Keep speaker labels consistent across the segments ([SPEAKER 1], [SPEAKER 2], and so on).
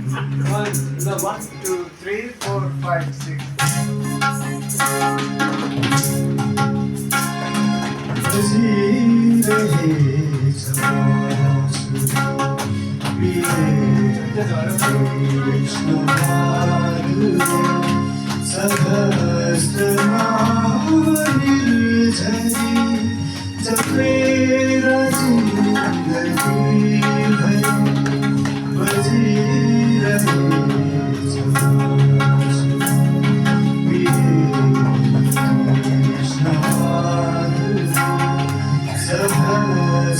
[SPEAKER 1] 1, 2, 3, 4, 5, 6.
[SPEAKER 2] बजी रहे जमासुर पिए कृष्ण माधुर्य सहस्रनाम निर्झरी जपे जिंदगी भर बजी रहे जमासुर पिए कृष्ण माधुर्य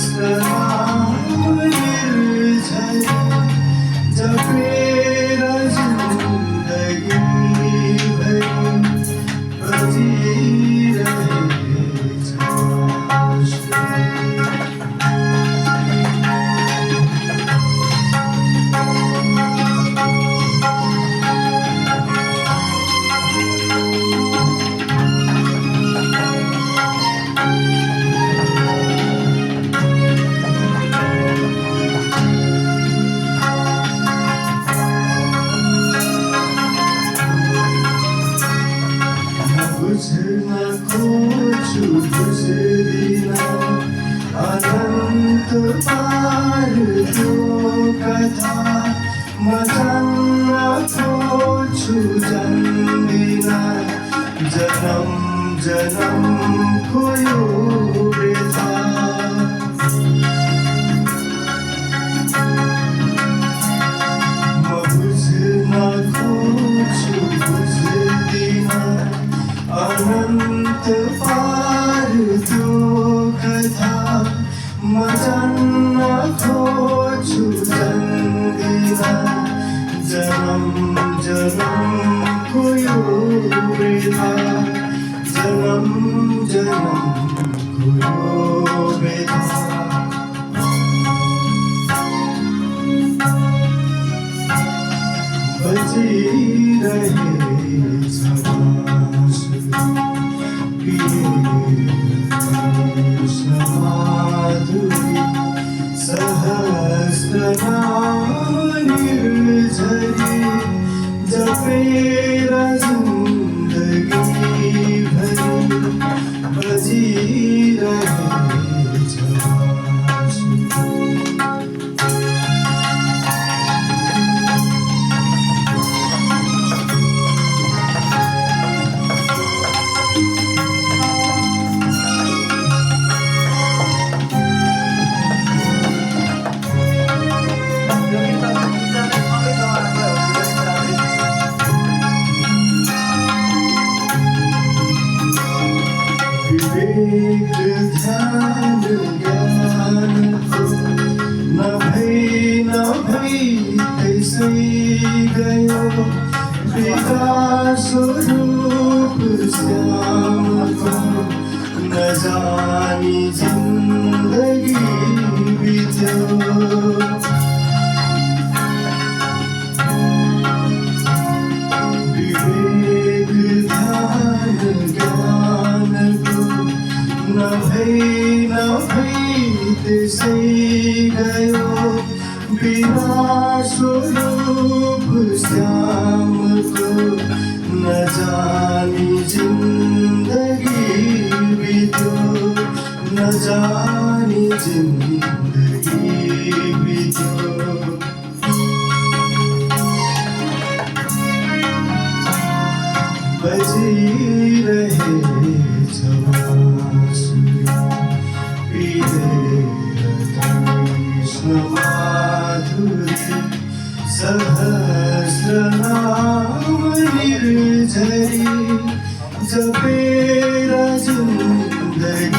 [SPEAKER 2] सहस्रनाम निर्झरी जपे जिंदगी भर बजी रहे जमासुर बुझना खोजू गुजरिना अनंत पार जो कथा मदन्ना खोजू जन्मिना जन्म जन्म खोयो बेथा बुझना खोजू गुजरिना अनंत पार जो कथा मदन्ना खोजू जन्मिना जन्म जन्म खोयो बेथा जन्म जन्म खोयो बेथा बजी रहे जमासुर पिए कृष्ण माधुर्य सहस्रनाम निर्झरी जपे जिंदगी भर बजी रहे जमासुर विवेक ध्यान ज्ञान को न भई कैसे गयो विकास स्वरूप श्याम को न जानी जिंदगी बीतो विवेक ध्यान ज्ञान को न भई से गयो बिना स्वरूप श्याम को न जानी जिंदगी बीतो न जानी जिंदगी बीतो बजी रहे जमासुर पिए कृष्ण माधुर्य सहस्रनाम निर्झरी जपे जिंदगी